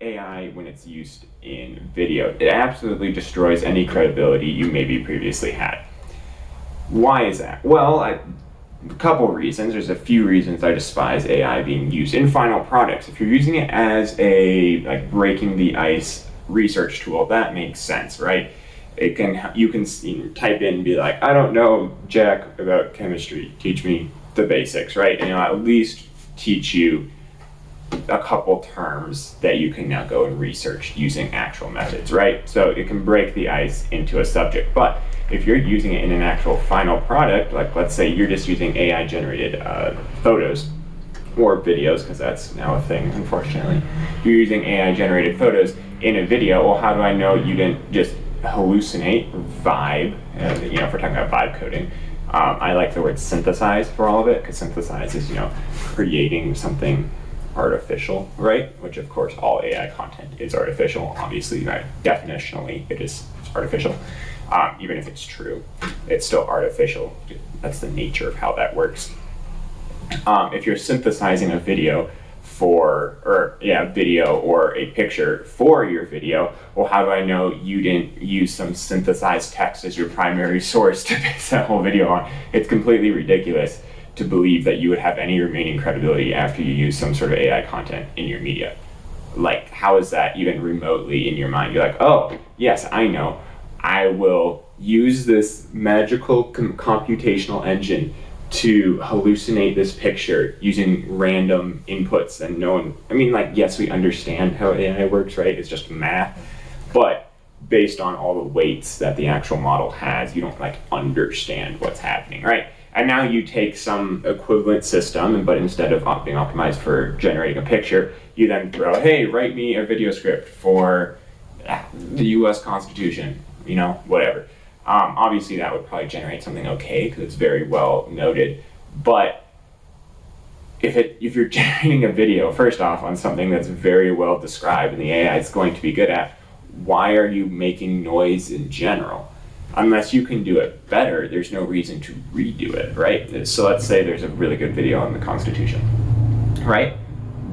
AI when it's used in video. It absolutely destroys any credibility you maybe previously had. Why is that? Well, a couple reasons. There's a few reasons I despise AI being used in final products. If you're using it as a breaking the ice research tool, that makes sense, right? You can type in and be like, I don't know jack about chemistry. Teach me the basics, right? And at least teach you a couple terms that you can now go and research using actual methods, right? So it can break the ice into a subject. But if you're using it in an actual final product, like let's say you're just using AI generated photos or videos, because that's now a thing, unfortunately. You're using AI generated photos in a video. Well, how do I know you didn't just hallucinate, vibe, if we're talking about vibe coding. I like the word synthesize for all of it, because synthesize is, creating something artificial, right? Which of course all AI content is artificial, obviously, right? Definitionally it's artificial. Even if it's true, it's still artificial. That's the nature of how that works. If you're synthesizing a video video or a picture for your video, well, how do I know you didn't use some synthesized text as your primary source to base that whole video on? It's completely ridiculous to believe that you would have any remaining credibility after you use some sort of AI content in your media. Like, how is that even remotely in your mind? You're like, oh, yes, I know. I will use this magical computational engine to hallucinate this picture using random inputs and yes, we understand how AI works, right? It's just math. But based on all the weights that the actual model has, you don't understand what's happening, right? And now you take some equivalent system, but instead of being optimized for generating a picture, you then throw, hey, write me a video script for the US Constitution, whatever. Obviously that would probably generate something okay, because it's very well noted. But if you're generating a video, first off, on something that's very well described and the AI is going to be good at, why are you making noise in general? Unless you can do it better, there's no reason to redo it, right? So let's say there's a really good video on the Constitution, right?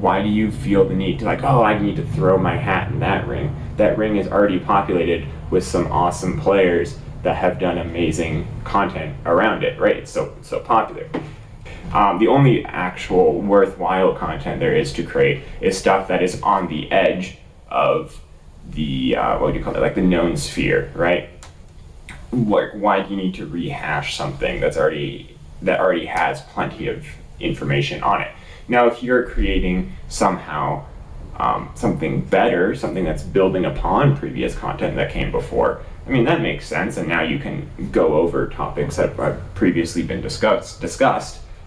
Why do you feel the need to I need to throw my hat in that ring? That ring is already populated with some awesome players that have done amazing content around it, right? It's so popular. The only actual worthwhile content there is to create is stuff that is on the edge of the the known sphere, right? Why do you need to rehash something that already has plenty of information on it? Now, if you're creating somehow something better, something that's building upon previous content that came before, that makes sense, and now you can go over topics that have previously been discussed,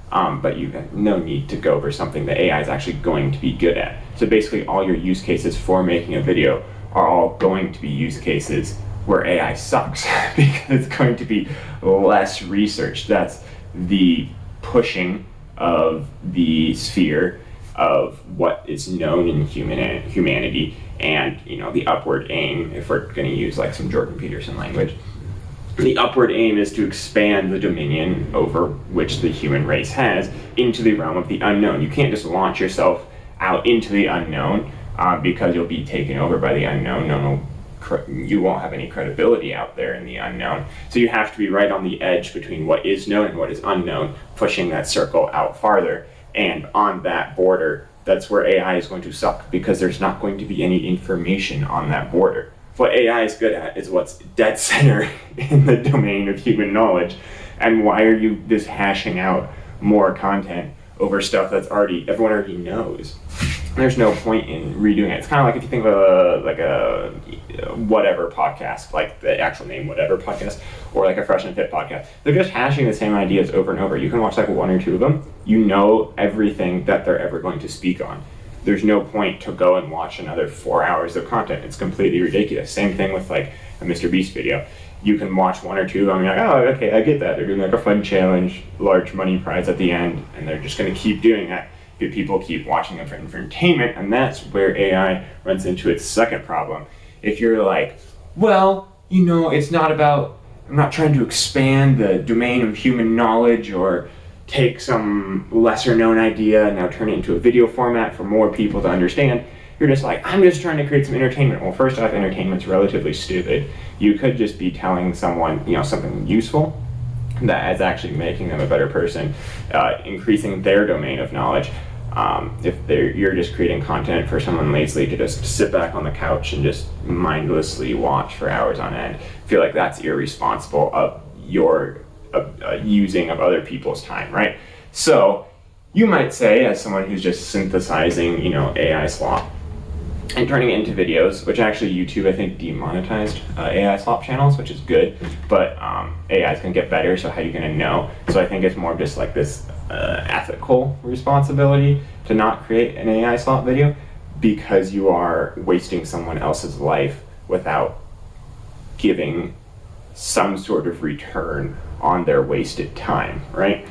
but you have no need to go over something that AI is actually going to be good at. So basically all your use cases for making a video are all going to be use cases where AI sucks, because it's going to be less research. That's the pushing of the sphere of what is known in humanity, and the upward aim, if we're going to use some Jordan Peterson language, the upward aim is to expand the dominion over which the human race has into the realm of the unknown. You can't just launch yourself out into the unknown, because you'll be taken over by the unknown. You won't have any credibility out there in the unknown. So you have to be right on the edge between what is known and what is unknown, pushing that circle out farther. And on that border, that's where AI is going to suck, because there's not going to be any information on that border. What AI is good at is what's dead center in the domain of human knowledge. And why are you just hashing out more content over stuff that's everyone already knows? There's no point in redoing it. It's kind of like if you think of a whatever podcast, like the actual name whatever podcast, or a Fresh and Fit podcast. They're just hashing the same ideas over and over. You can watch one or two of them. You know everything that they're ever going to speak on. There's no point to go and watch another 4 hours of content. It's completely ridiculous. Same thing with a Mr. Beast video. You can watch one or two and you're oh, okay, I get that. They're doing a fun challenge, large money prize at the end, and they're just going to keep doing that. People keep watching them for entertainment, and that's where AI runs into its second problem. If you're it's not about, I'm not trying to expand the domain of human knowledge or take some lesser known idea and now turn it into a video format for more people to understand. you're just like, I'm just trying to create some entertainment. Well, first off, entertainment's relatively stupid. You could just be telling someone, something useful that is actually making them a better person, increasing their domain of knowledge. If you're just creating content for someone lazily to just sit back on the couch and just mindlessly watch for hours on end, I feel like that's irresponsible of your using of other people's time, right? So you might say, as someone who's just synthesizing, AI slop and turning it into videos, which actually YouTube, I think, demonetized AI slop channels, which is good, but AI is going to get better, so how are you going to know? So I think it's more just like this ethical responsibility to not create an AI slop video, because you are wasting someone else's life without giving some sort of return on their wasted time, right?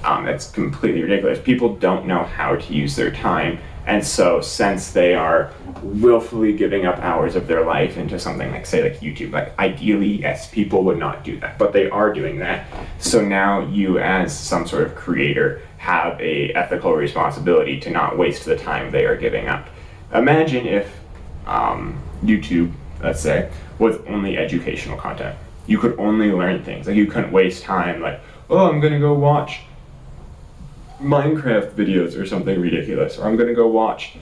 That's completely ridiculous. People don't know how to use their time, and so since they are willfully giving up hours of their life into something like, say, like YouTube, like ideally, yes, people would not do that, but they are doing that. So now you, as some sort of creator, have a ethical responsibility to not waste the time they are giving up. Imagine if YouTube, let's say, was only educational content. You could only learn things. Like, you couldn't waste time like, oh, I'm gonna go watch Minecraft videos or something ridiculous, or I'm gonna go watch,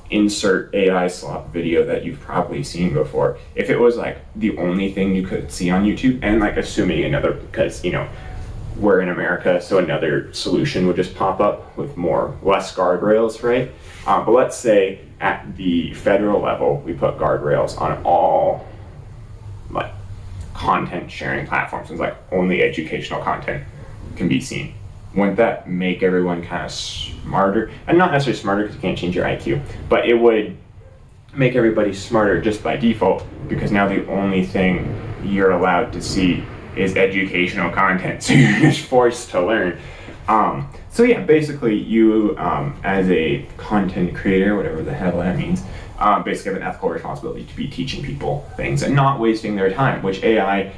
insert AI slop video that you've probably seen before. If it was like the only thing you could see on YouTube, and like assuming another, because we're in America, so another solution would just pop up with less guardrails, right? But let's say at the federal level, we put guardrails on all like content sharing platforms. It's like only educational content can be seen. Wouldn't that make everyone kind of smarter? And not necessarily smarter because you can't change your IQ, but it would make everybody smarter just by default, because now the only thing you're allowed to see is educational content, so you're just forced to learn. So yeah, basically you, as a content creator, whatever the hell that means, basically have an ethical responsibility to be teaching people things and not wasting their time, which AI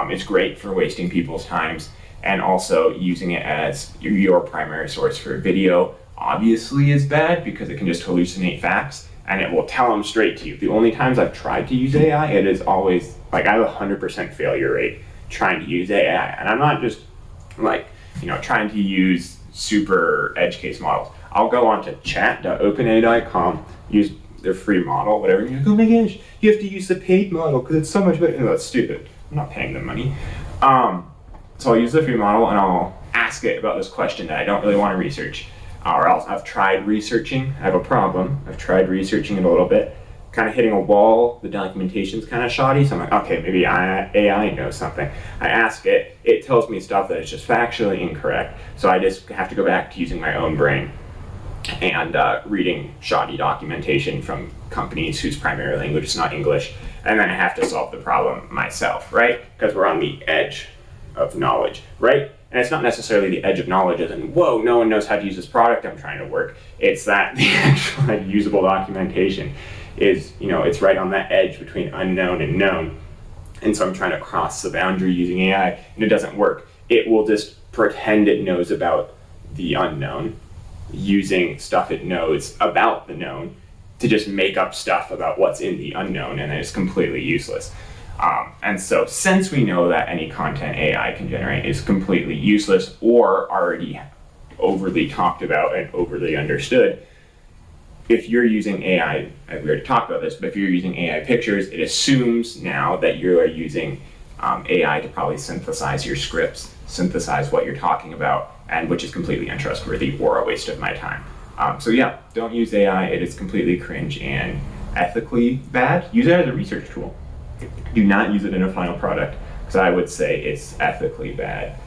is great for wasting people's times, and also using it as your primary source for video obviously is bad, because it can just hallucinate facts and it will tell them straight to you. The only times I've tried to use AI, it is always like I have a 100% failure rate trying to use AI, and I'm not just like trying to use super edge case models. I'll go on to chat.openai.com, use their free model, whatever, and you're like, oh my gosh, you have to use the paid model because it's so much better. No, that's stupid. I'm not paying them money. So I'll use the free model and I'll ask it about this question that I don't really want to research. Or else I've tried researching, I have a problem. I've tried researching it a little bit, kind of hitting a wall, the documentation's kind of shoddy, so I'm like, okay, maybe AI knows something. I ask it, it tells me stuff that is just factually incorrect, so I just have to go back to using my own brain and reading shoddy documentation from companies whose primary language is not English, and then I have to solve the problem myself, right? Because we're on the edge of knowledge, right? And it's not necessarily the edge of knowledge as in, whoa, no one knows how to use this product I'm trying to work. It's that the actual usable documentation is, it's right on that edge between unknown and known. And so I'm trying to cross the boundary using AI, and it doesn't work. It will just pretend it knows about the unknown, using stuff it knows about the known to just make up stuff about what's in the unknown, and it's completely useless. And so since we know that any content AI can generate is completely useless or already overly talked about and overly understood, if you're using AI, we already talked about this, but if you're using AI pictures, it assumes now that you are using AI to probably synthesize your scripts, synthesize what you're talking about, and which is completely untrustworthy or a waste of my time. So yeah, don't use AI. It is completely cringe and ethically bad. Use it as a research tool. Do not use it in a final product, because I would say it's ethically bad.